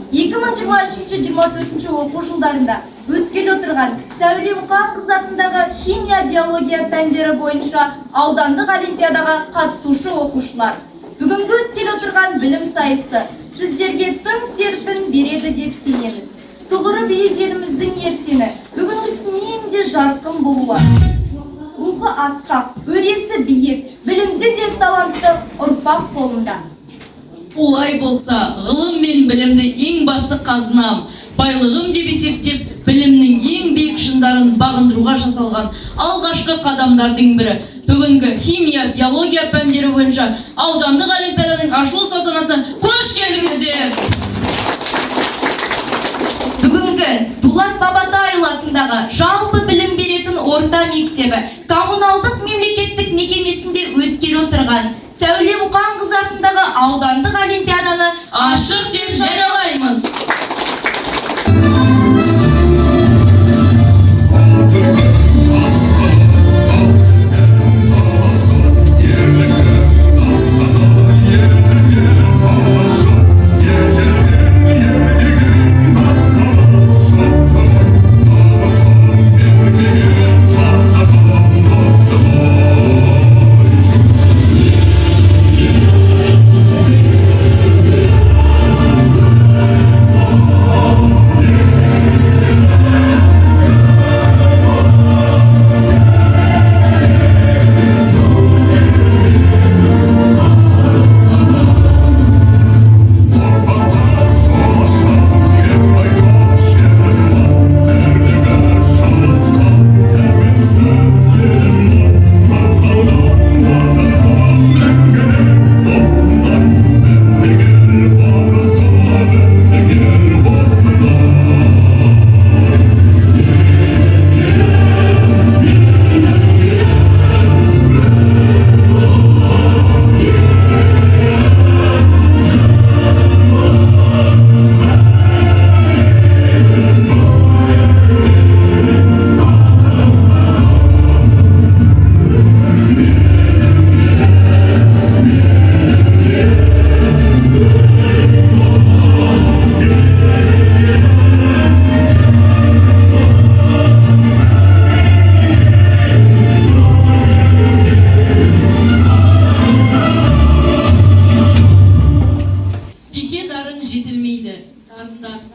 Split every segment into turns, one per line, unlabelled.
2023-24 оқу жылдарында өткелі отырған С.Мұқановна атындағы химия, биология пәндері бойынша аудандық олимпиадаға қатысушы оқушылар. Бүгінгі өткелі отырған білім сайысы сіздерге тың серпін береді деп сенеміз. Тұғыры биік еліміздің ертеңі бүгінгісінен де жарқын болуы. Рухы асқақ, өресі биік, білімді де талантты ұрпақ қолында.
Олай болса, ғылым мен білімді ең басты қазынам, байлығым деп есептеп, білімнің ең биік шыңдарын бағындыруға жасалған алғашқы қадамдардың бірі. Бүгінгі химия, биология пәндері бойынша аудандық олимпиаданың ашылу салтанатына қош келдіңіздер.
Бүгінгі Дулат Бабатайұлы атындағы жалпы білім беретін орта мектебі коммуналдық мемлекеттік мекемесінде өткелі отырған С.Мұқановна атындағы аудандық олимпиаданы
ашық деп жариялаймыз.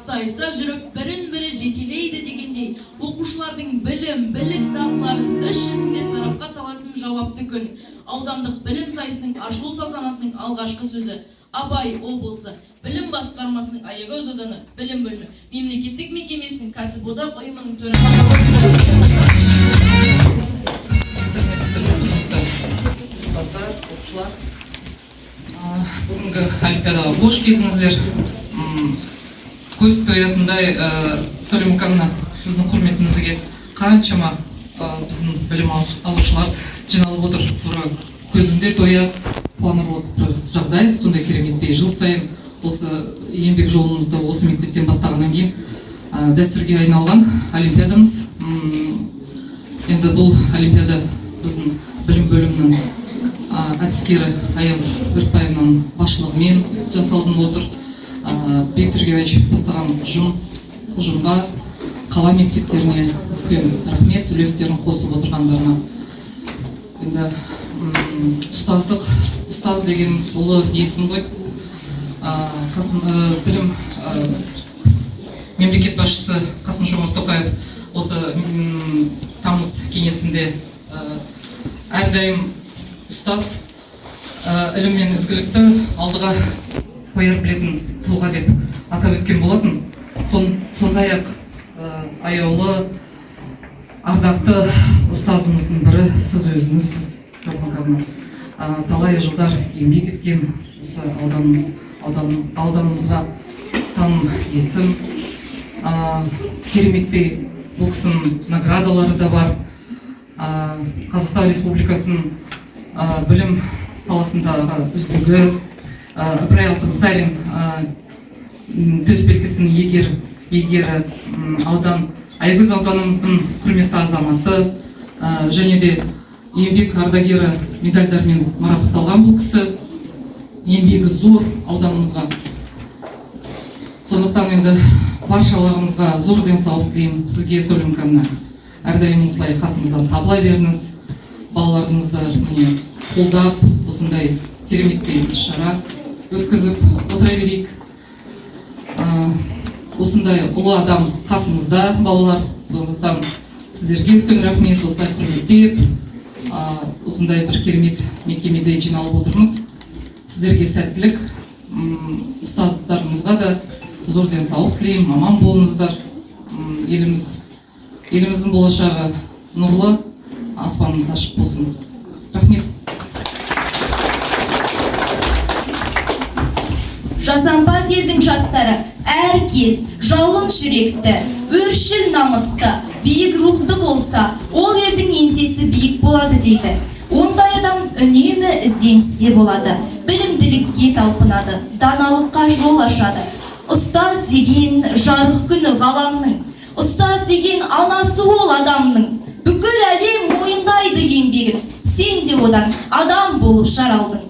Сайса жүріп, бірін-бірі жетелейді дегендей, оқушылардың білім, білік дағдыларын іс жүзінде сарапқа салатын жауапты күн. Аудандық білім сайысының ашылу салтанатының алғашқы сөзі. Абай облысы білім басқармасының Аягөз ауданы білім бөлімі мемлекеттік мекемесінің кәсіподақ ұйымының төрағасы.
Бүгінгі олимпиадаға қош келдіңіздер. Көз тоятындай С.Мұқановна сіздің құрметіңізге қаншама біздің білім алушылар жиналып отыр. Тура көзімде тоя қуанарлық жағдай, сондай кереметтей жыл сайын осы еңбек жолымызды осы мектептен бастағаннан кейін дәстүрге айналған олимпиадамыз. Енді бұл олимпиада біздің білім бөлімінің әдіскері Аян Өртбаевның басшылығымен жасалып отыр. Бектұргевич бастаған ұжымға, қала мектептеріне үлкен рахмет, үлестерін қосып отырғандарына. Енді ұстаз дегеніміз ұлы есім ғой. Білім мемлекет басшысы Қасым-Жомарт Тоқаев осы тамыз кеңесінде әрдайым ұстаз ілім мен ізгілікті алдыға қояр білетін тұлға деп атап өткен болатын. Сондай-ақ аяулы ардақты ұстазымыздың бірі сіз өзіңізсіз, С.Мұқановна. Талай жылдар еңбек еткен осы ауданымызға таным есім, кереметтей бұл кісінің наградалары да бар. Қазақстан Республикасының білім саласындағы үздігі, Ыбырай Зарин төсбелгісінің егері Аягөз ауданымыздың құрметті азаматы және де еңбек ардагері медальдармен марапатталған бұл кісі. Еңбегі зор ауданымызға. Сондықтан енді баршаларыңызға зор денсаулық тілеймін. Сізге С.Мұқановна әрдайым осылай қасымыздан табыла беріңіз. Балаларыңызды қолдап, осындай кереметтей іс-шара өткізіп отыра берейік. Осындай ұлы адам қасымызда, балалар. Сондықтан сіздерге үлкен рахмет, осылай құрметтеп, осындай бір керемет мекемеде жиналып отырмыз. Сіздерге сәттілік, ұстаздарымызға да зор денсаулық тілеймін, аман болыңыздар. Еліміздің болашағы нұрлы, аспанымыз ашық болсын. Рахмет.
Жасампаз елдің жастары әркез жалын жүректі, өршіл намысты, биік рухты болса, ол елдің еңсесі биік болады дейді. Ондай адам үнемі ізденісте болады, білімділікке талпынады, даналыққа жол ашады. Ұстаз деген жарық күні ғаламның, ұстаз деген анасы ол адамның. Бүкіл әлем мойындайды еңбегін, сен де одан адам болып жаралдың.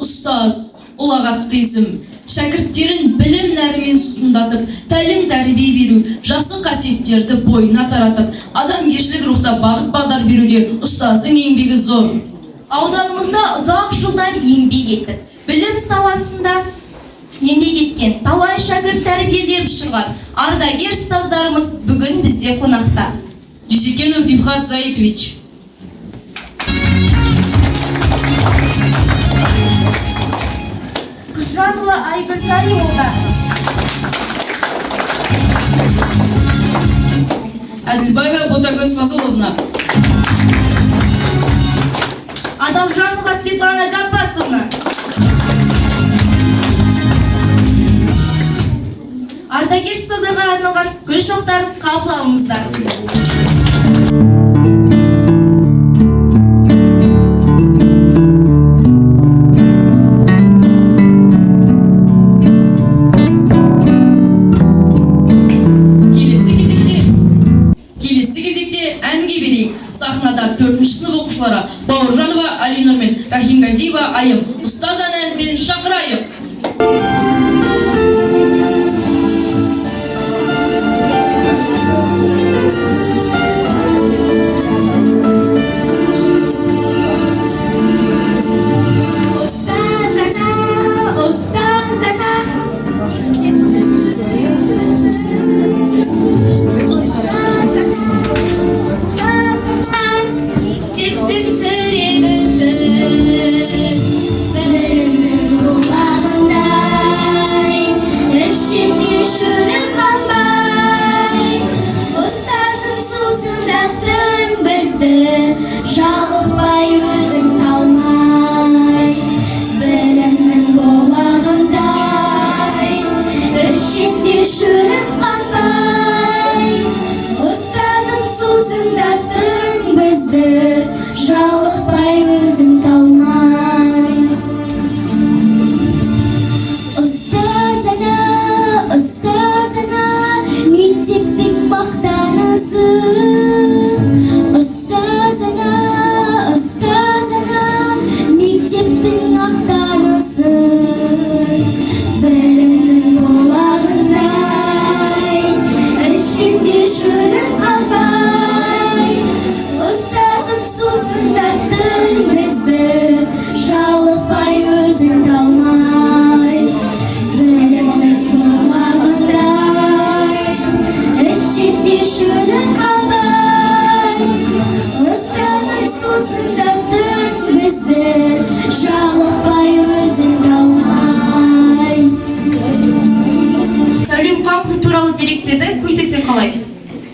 Ұстаз, ұлағатты есім, шәкірттерін білім нәрімен сусындатып, тәлім тәрбие беру, жақсы қасиеттерді бойына таратып, адамгершілік рухта бағыт бағдар беруде ұстаздың еңбегі зор.
Ауданымызда ұзақ жылдар еңбек етіп, білім саласында еңбек еткен, талай шәкірт тәрбиелеп жүрген ардагер ұстаздарымыз бүгін бізде қонақта.
Дюсекенов Бифхат Заитович.
Жанова Айгүлзариевна.
Әділбаева Ботагөз Фазыловна.
Адамжанова Светлана Габбасовна. Ардагер ұстаздарға арналған гүл шоқтарын қабыл алыңыздар.
Келесі кезекте әнге берейік. Сахнада 4-ші сынып оқушылары Бауыржанова Алинұр мен Рахимгазиева Айым ұстаз әнмен шақырайық.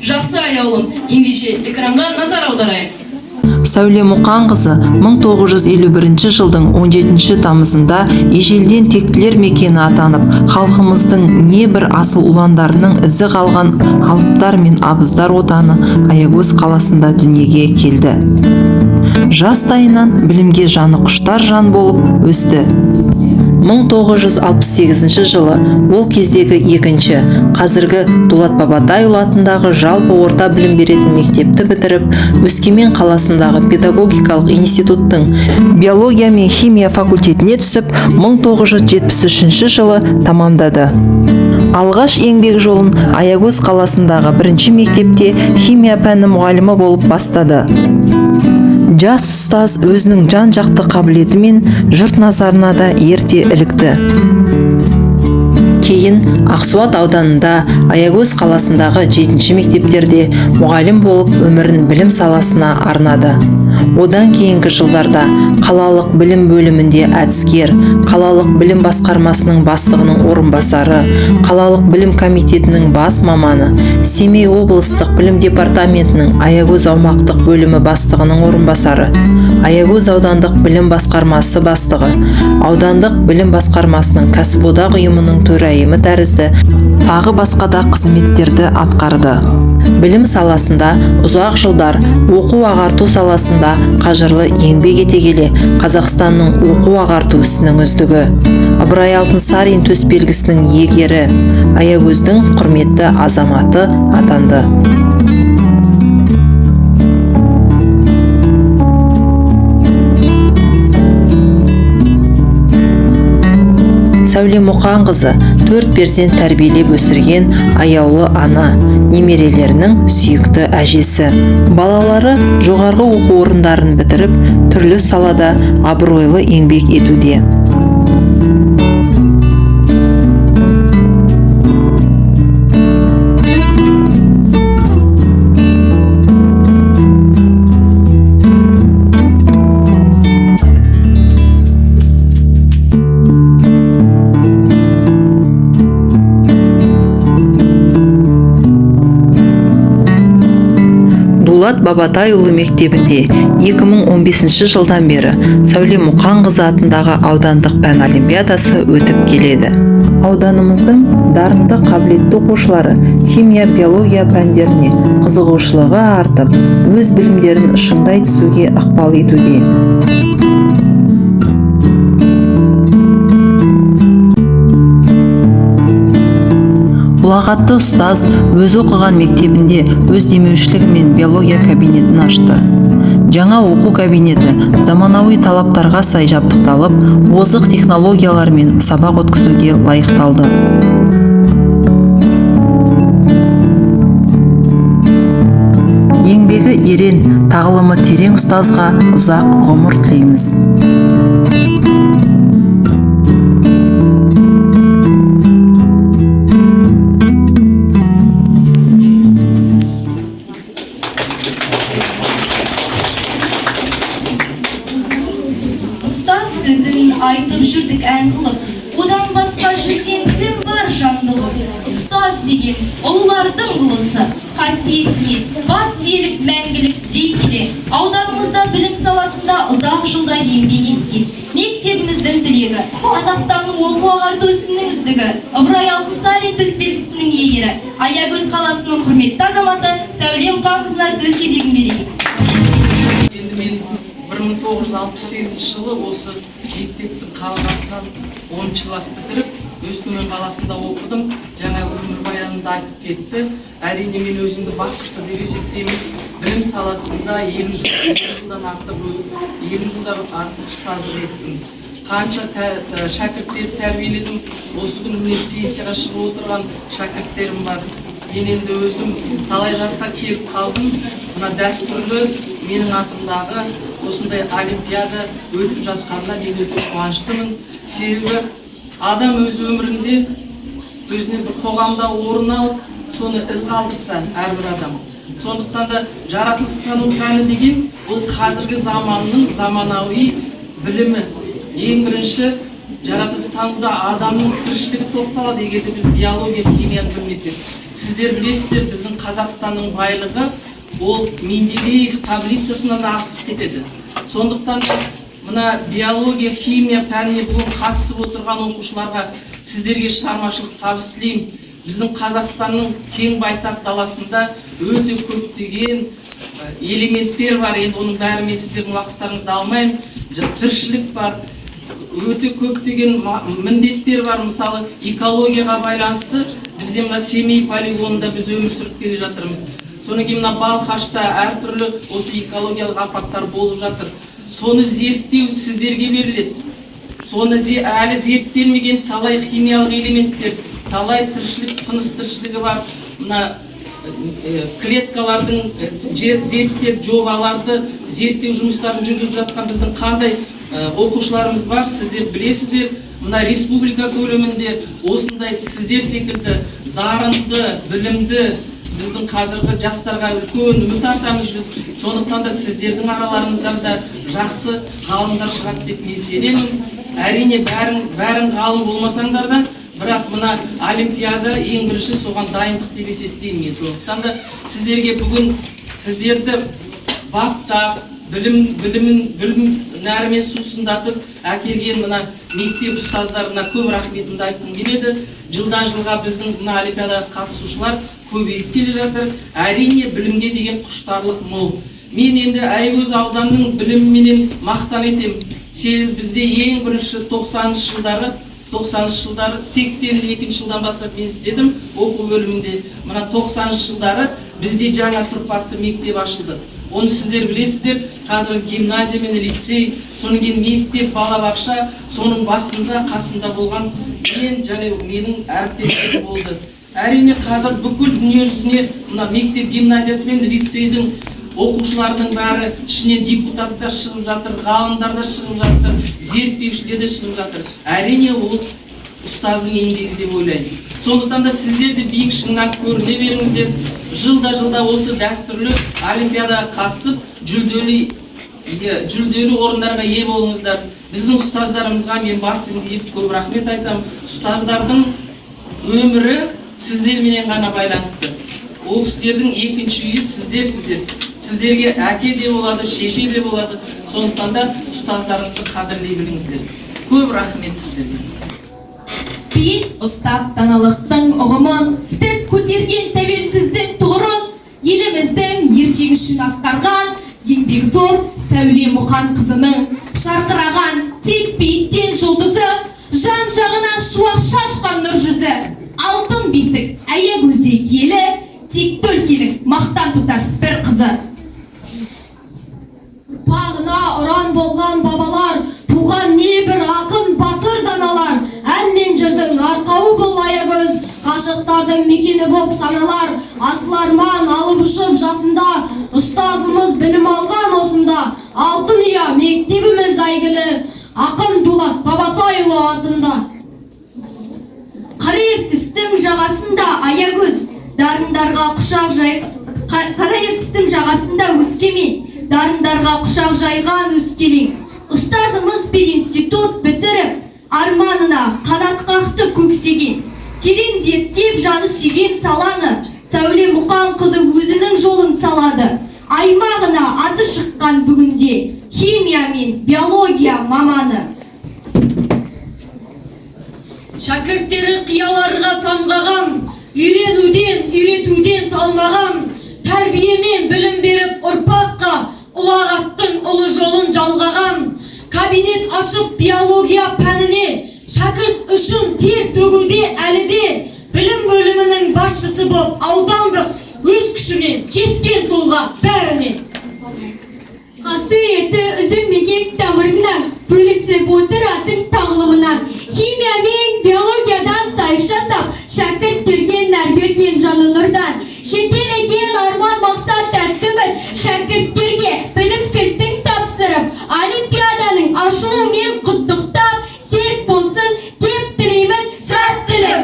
Жақсы аяулым, ендеше экранға назар аударайық.
С.Мұқановна 1951 жылдың 17 тамызында ежелден тектілер мекені атанып, халқымыздың небір асыл ұландарының ізі қалған алыптар мен абыздар отаны Аягөз қаласында дүниеге келді. Жастайынан білімге жаны құштар жан болып өсті. 1968 жылы ол кездегі екінші, қазіргі Дулат Бабатайұлы атындағы жалпы орта білім беретін мектепті бітіріп, Өскемен қаласындағы педагогикалық институттың биология мен химия факультетіне түсіп, 1973 жылы тамамдады. Алғаш еңбек жолын Аягөз қаласындағы бірінші мектепте химия пәні мұғалімі болып бастады. Жас ұстаз өзінің жан-жақты қабілетімен жұрт назарына да ерте ілікті. Кейін Ақсуат ауданында, Аягөз қаласындағы 7-ші мектептерде мұғалім болып өмірін білім саласына арнады. Одан кейінгі жылдарда қалалық білім бөлімінде әдіскер, қалалық білім басқармасының бастығының орынбасары, қалалық білім комитетінің бас маманы, Семей облыстық білім департаментінің Аягөз аумақтық бөлімі бастығының орынбасары, Аягөз аудандық білім басқармасы бастығы, аудандық білім басқармасының кәсіподақ ұйымының төрайымы тәрізді тағы басқа да қызметтерді атқарды. Білім саласында ұзақ жылдар оқу-ағарту саласында қажырлы еңбек ете келе, Қазақстанның оқу-ағарту ісінің үздігі, Ыбырай Алтынсарин төсбелгісінің иегері, Аягөздің құрметті азаматы атанды. С.Мұқанқызы 4 перзент тәрбиелеп өсірген аяулы ана, немерелерінің сүйікті әжесі. Балалары жоғарғы оқу орындарын бітіріп, түрлі салада абыройлы еңбек етуде. Дулат Бабатайұлы мектебінде 2015 жылдан бері С.Мұқановна атындағы аудандық пән олимпиадасы өтіп келеді. Ауданымыздың дарынды қабілетті оқушылары химия, биология пәндеріне қызығушылығы артып, өз білімдерін шыңдай түсуге ықпал етуде. Ұлағатты ұстаз өз оқыған мектебінде өз демеушілігімен биология кабинетін ашты. Жаңа оқу кабинеті заманауи талаптарға сай жабдықталып, озық технологиялармен сабақ өткізуге лайықталды. Еңбегі ерен, тағылымы терең ұстазға ұзақ ғұмыр тілейміз.
Айтып жүрдік ән қылып, одан басқа жүрген кім бар жандығы? Ұстаз деген ұлылардың ұлысы, қасиетіне бас иелік мәңгілік дей келе, ауданымызда білім саласында ұзақ жылдар еңбек еткен. Мектебіміздің түлегі, Қазақстанның оқу-ағарту ісінің үздігі, Ыбырай Алтынсарин төсбелгісінің иегері, Аягөз қаласының құрметті азаматы С.Мұқановна сөз кезегін берейік.
1968 жылы осы мектептің қабырғасынан 10-шы класс бітіріп, Өскемен қаласында оқыдым. Жаңа өмірбаянында айтып кетті. Әрине мен өзімді бақытты деп есептеймін. Білім саласында 50 жылдан артық ұстаздық еттім. Қанша шәкірттер тәрбиеледім. Осы күні міне пенсияға шығып отырған шәкірттерім бар. Мен енді өзім талай жасқа келіп қалдым. Мына дәстүрлі менің атымдағы осындай олимпиада өтіп жатқанына мен өте қуаныштымын. Себебі адам өз өмірінде өзіне бір қоғамда орын алып, соны із қалдырса әрбір адам. Сондықтан да жаратылыстану пәні деген бұл қазіргі заманның заманауи білімі. Ең бірінші жаратылыстануда адамның тіршілігі тоқталады егер біз биология, химияны білмесек. Сіздер білесіздер, біздің Қазақстанның байлығы ол Менделеев таблицасынан асып кетеді. Сондықтан мына биология, химия пәніне бүгін қатысып отырған оқушыларға сіздерге шығармашылық табыс тілеймін. Біздің Қазақстанның кең байтақ даласында өте көптеген элементтер бар. Енді оның бәрі мен сіздердің уақыттарыңызды алмайын. Тіршілік бар. өте көптеген міндеттер бар. Мысалы, экологияға байланысты бізде мына Семей полигонында біз өмір сүріп келе жатырмыз. Содан кейін мына Балқашта әртүрлі осы экологиялық апаттар болып жатыр. Соны зерттеу сіздерге беріледі. Соны әлі зерттелмеген талай химиялық элементтер, талай тіршілік, тыныс тіршілігі бар. Мына клеткалардың зерттеп жобаларды зерттеу жұмыстарын жүргізіп жатқан біздің қандай оқушыларымыз бар, сіздер білесіздер. Мына республика көлемінде осындай сіздер секілді дарынды, білімді біздің қазіргі жастарға үлкен үміт артамыз біз. Сондықтан да сіздердің араларыңыздан да жақсы ғалымдар шығады деп мен сенемін. Әрине бәрін ғалым болмасаңдар да, бірақ мына олимпиада ең бірінші соған дайындық деп есептеймін мен. Сондықтан да сіздерге бүгін сіздерді баптап, білім нәрімен сусындатып әкелген мына мектеп ұстаздарына көп рахметімді айтқым келеді. Жылдан жылға біздің мына олимпиадаға қатысушылар көбейіп келе жатыр. Әрине білімге деген құштарлық мол. Мен енді Айкөз ауданының біліміменен мақтан етем. Себебі бізде ең бірінші 90-шы жылдары 82 жылдан бастап мен істедім оқу бөлімінде. Мына 90-шы жылдары бізде жаңа тұрпатты мектеп ашылды. Оны сіздер білесіздер, қазір гимназия мен лицей, содан кейін мектеп, балабақша, соның басында, қасында болған мен және менің әріптестерім болды. Әрине қазір бүкіл дүние жүзіне мына мектеп, гимназиясы мен лицейдің оқушылардың бәрі ішінен депутаттар шығып жатыр, ғалымдар да шығып жатыр, зерттеушілер де шығып жатыр. Әрине ол ұстаздың еңбегі деп ойлаймын. Сондықтан да сіздер де биік шыңнан көріне беріңіздер. Жылда осы дәстүрлі олимпиадаға қатысып, жүлделі орындарға ие болыңыздар. Біздің ұстаздарымызға мен басым иіп көп рахмет айтамын. Ұстаздардың өмірі сіздерменен ғана байланысты. Ол кісілердің екінші үйі сіздерсіздер. Сіздерге әке де болады, шеше де болады. Сондықтан да ұстаздарыңызды қадірлей біліңіздер. Көп рахмет сіздерге.
Биік ұстап даналықтың ұғымын, тік көтерген тәуелсіздік тұғырын, еліміздің ертеңі үшін атқарған еңбек зор С.Мұқановнаның шарқыраған тек биіктен жұлдызы, жан жағына шуақ шашқан нұр жүзі, алтын бесік Айкөзде киелі, текті өлкенің мақтан тұтар бір қызы. Ұрпағына ұран болған бабалар, туған небір ақын батыр даналар, ән мен жырдың арқауы бұл Айкөз, ғашықтардың мекені боп саналар. Асыл арман алып ұшып жасында, ұстазымыз білім алған осында. Алтын ұя мектебіміз әйгілі, ақын Дулат Бабатайұлы атында.
Қара ертістің жағасында Айкөз, дарындарға құшақ қара ертістің жағасында Өскемен, дарындарға құшақ жайған өскелең. Ұстазымыз пединститут бітіріп, арманына қанат қақты көксеген. Терең зерттеп жаны сүйген саланы, С.Мұқановна өзінің жолын салады. Аймағына аты шыққан бүгінде химия мен биология маманы.
Шәкірттері қияларға самғаған, үйретуден талмаған, тәрбиемен білім беріп ұрпаққа ұлағаттың ұлы жолын жалғаған. Кабинет ашып биология пәніне, шәкірт үшін тер төгуде әлі де, білім бөлімінің басшысы боп аудандық өз күшімен жеткен тұлға бәрінен.
Қасиеті үзілмеген тамырынан, бөлісіп отыратын тағылымынан, химия мен биологиядан сайыс жасап, шәкірттерге нәр берген жаны нұрдан, жетелеген арман мақсат тәттімін, шәкірттерге білім кілтін тапсырып, олимпиаданың ашылуымен құттықтап, серт болсын деп тілейміз сәттілік.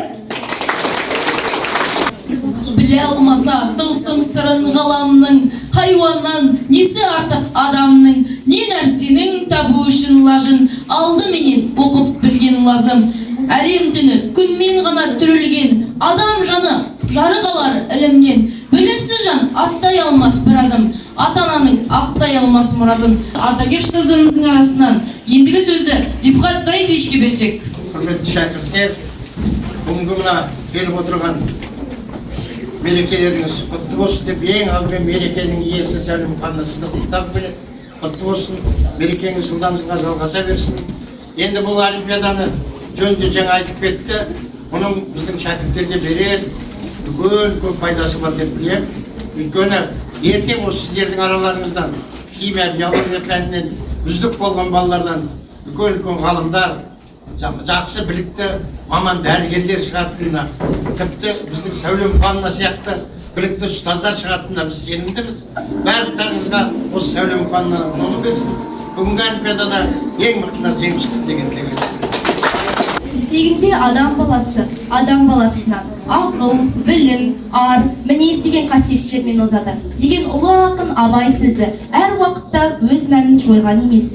Біле алмаса тылсым сырын ғаламның, хайуаннан несі артық адамның, не нәрсенің табу үшін лажын алдыменен оқып білген лазым. Әлем түні күнмен ғана түрілген, адам жаны жарық алар ілімнен. Білімсіз жан аттай алмас бір адым, ата-ананың ақтай алмас мұрадын. Ардагер ұстаздарымыздың арасынан ендігі сөзді Рифқат Заитовичке берсек.
Құрметті шәкірттер, бүгінгі мына келіп отырған мерекелеріңіз құтты болсын деп, ең алдымен мерекенің иесі С.Мұқановна сізді құттықтап келеді. Құтты болсын, мерекеңіз жылдан жылға жалғаса берсін. Енді бұл олимпиаданы жөнінде жаңа айтып кетті. Мұның біздің шәкірттерге берер үлкен пайдасы бар деп білемін. Өйткені ертең осы сіздердің араларыңыздан химия, биология пәнінен үздік болған балалардан үлкен ғалымдар, жақсы білікті маман дәрігерлер шығатынына, тіпті біздің С.Мұқановна сияқты білікті ұстаздар шығатынына біз сенімдіміз. Барлықтарыңызға осы С.Мұқановнаның жолы берсін. Бүгінгі олимпиадада ең мықтылар жеңіп шықсын деген тілек.
Тегінде адам баласына ақыл, білім, ар, мінез деген қасиеттермен озады деген ұлы ақын Абай сөзі әр уақытта өз мәнін жойған емес.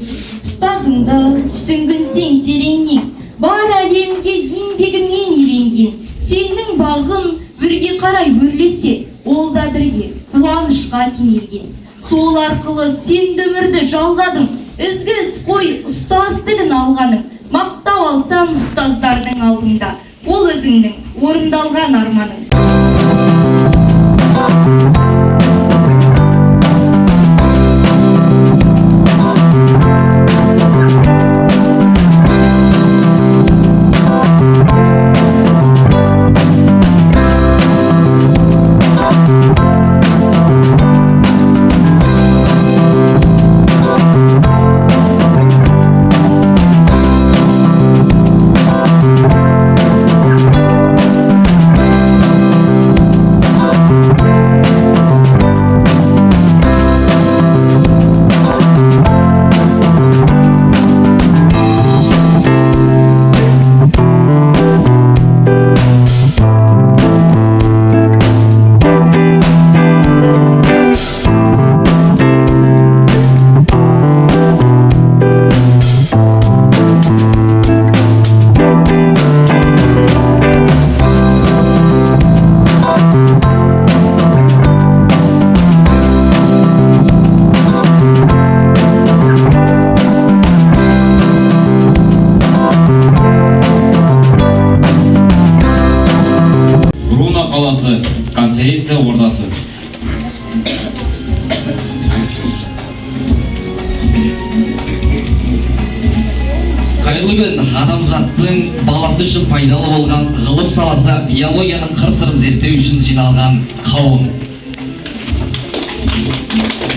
Ұстазыңды түсінгінсең тереңнен, бар әлемге еңбегіңнен үйренген. Сенің бағың өрге қарай өрлесе, ол да бірге қуанышқа кенелген. Сол арқылы сен өмірді жалғадың, ізгі іс қой ұстаз тілін алғаның. Мақтау алсаң ұстаздардың алдында, ол өзіңнің орындалған арманың.
Конференция ордасы. Қайырлы күн, адамзаттың баласы үшін пайдалы болған ғылым саласы биологияның қыр-сырын зерттеу үшін жиналған қауым.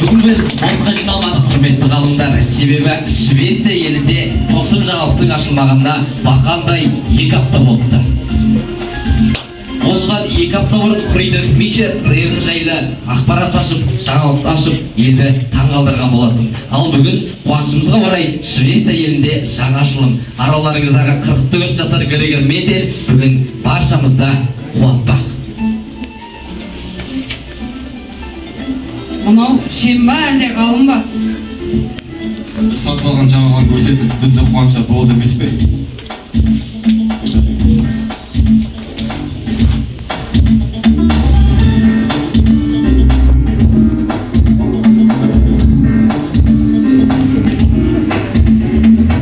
Бүгін біз босқа жиналмадық, құрметті ғалымдар, себебі Швеция елінде тылсым жаңалықтың ашылмағанда бақандай 2 апта болыпты. Осыдан 2 апта бұрын Фридрих Мишер ТР жайлы ақпарат ашып, жаңалық ашып, елді таңғалдырған болатын. Ал бүгін қуанышымызға орай Швеция елінде жаңа ашылым. Араларыңыздағы 44 жасар Грегор Мендел бүгін баршамызда қуантпақ.
Мынау шен ба, әлде ғалым ба?
Сатып алған жаңалығын көрсетіп, бізді қуанса болды емес пе?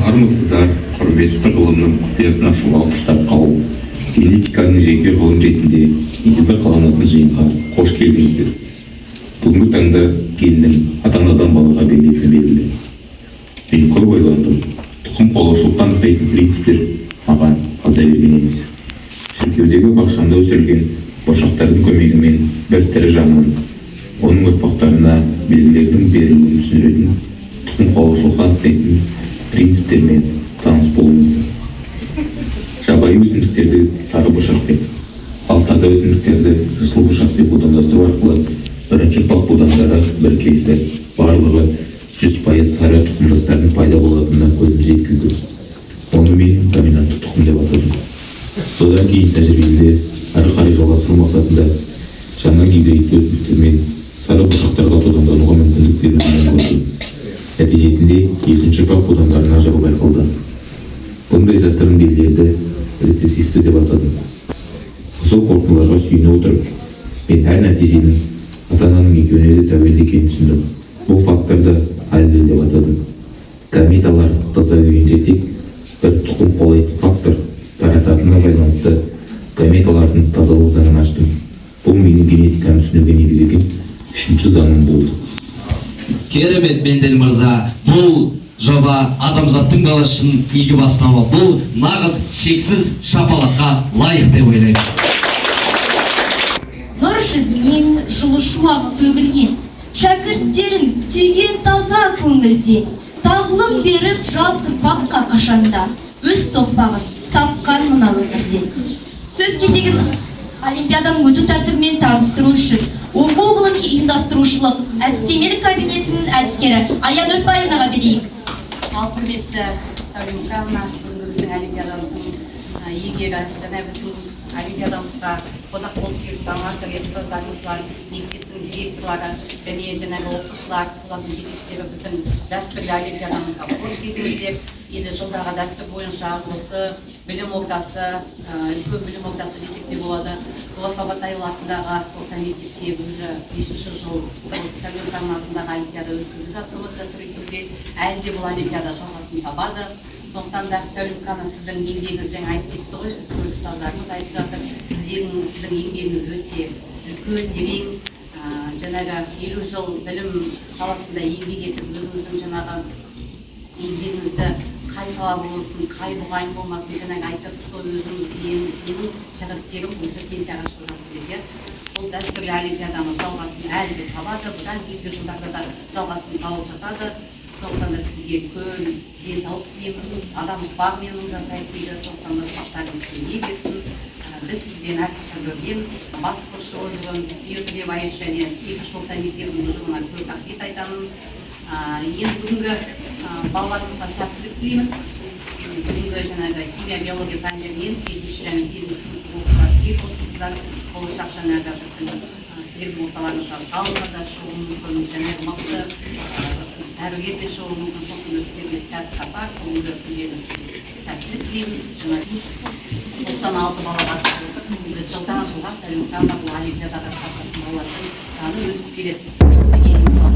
Армысыздар, құрметті ғылымның құпиясын ашуға ұштап қалу. Генетиканың жеке ғылым ретінде негізі қаланатын жиынға қош келдіңіздер. Бүгінгі таңда геннің ата-анадан балаға берілетіні белгілі. Мен көп ойландым. Тұқым қуалаушылықты анықтайтын принциптер маған аза берген емес. Шіркеудегі бақшамда өсірілген ошақтардың көмегімен бір тірі жанның, оның ұрпақтарына белгілердің берілуін түсіндіретін тұқым қуалаушылықты анықтайтын принциптермен таныс болыңыз. Жабайы өсімдіктерді сары бұршақпен, ал таза өсімдіктерді жасыл бұршақпен будандастыру арқылы бірінші ұрпақ будандары біркелкі, барлығы 100% сары тұқымдастардың пайда болатынына көзім жеткізді. Оны мен доминантты тұқым деп атадым. Содан кейін тәжірибеде әрі қарай жалғастыру мақсатында жаңа гибрид өсімдіктермен сары бұршақтарға тозаңдануға мүмкіндік беруді көрдім. Нәтижесінде екінші ұрпақ будандарына ажыру байқалды. Бұндай жасырын белгілерді рецессивті деп атадым. Осы қорытындыларға сүйене отырып, мен әр нәтиженің ата-ананың екеуіне де тәуелді екенін түсіндім. Бұл факторды аллель деп атадым. Гаметалар таза күйінде тек бір тұқым қуалайтын фактор тарататынына байланысты гаметалардың тазалық заңын аштым. Бұл менің генетиканы түсінуге негізделген үшінші заңым болды.
Керемет, Мендел мырза, бұл
жоба адамзаттың баласы үшін игі бастама. Бұл нағыз шексіз шапалаққа лайық деп ойлаймын.
Нұр жүзінен жылы шуағы төгілген, шәкірттерін сүйген таза көңілден, тағылым беріп жалты баққа қашанда, өз соқпағын тапқан мына өмірден. Сөз кезегін олимпиаданың өту тәртібімен таныстыру үшін оқу ғылыми ұйымдастырушылық әдістемелік кабинетінің әдіскері Аян Өтбаевнаға берейік.
Ал құрметті С.Мұқановна, бүгінгі біздің олимпиадамыздың иегері, және біздің олимпиадамызға қонақ болып келіп жатқан әртүрлі ұстаздарымыз бар, мектептің директорлары және жаңағы оқушылар, олардың жетекшілері біздің дәстүрлі олимпиадамызға қош келдіңіздер. Енді жылдағы дәстүр бойынша осы білім ордасы, үлкен білім ордасы десек те болады. Болат Бабатайұлы атындағы орта мектепте өзі 5-ші жыл осы С.Мұқановна атындағы олимпиада өткізіп жатырмыз дәстүрлі түрде. Әлі де бұл олимпиада жалғасын табады. Сондықтан да С.Мұқановна сіздің еңбегіңіз жаңа айтып кетті ғой, ұстаздарымыз айтып жатыр. Сіздің еңбегіңіз өте үлкен, терең, жаңағы 50 жыл білім саласында еңбек етіп, өзіңіздің жаңағы еңбегіңізді қай сала болмасын, қай мұғалім болмасын, жаңағы айтып жатыр, сол өзіңіздің шәкірттерім осы пенсияға шығып жатыр деп. Бұл дәстүрлі олимпиадамыз жалғасын әлі де табады, бұдан кейінгі жылдарда да жалғасын тауып жатады. Сондықтан да сізге үлкен денсаулық тілейміз, адамдық бар менің жасайық дейді. Сондықтан да бақтарыңыз кеңейе берсін. Біз сізбен әрқашан біргеміз. Бас қосшы ұжым, биология және екінші орта мектебінің ұжымына көп рахмет айтамын. Енді бүгінгі балаларымызға сәттілік тілеймін. Бүгінгі жаңағы химия, биология пәндерінен 7-ші және 8-ші сынып оқушылар келіп отырсыздар. Болашақ жаңағы біздің сіздердің орталарыңызға ғалымдар да шығуы мүмкін, жаңағы мықты дәрігер де шығуы мүмкін. Сондықтан сіздерге сәтті сапар, бүгінгі күндеріңізге сәттілік тілейміз. Жаңағы 96 бала қатысып отыр. Біз жылдан жылға С.Мұқановна бұл олимпиадаға қатысатын балалардың саны өсіп келеді.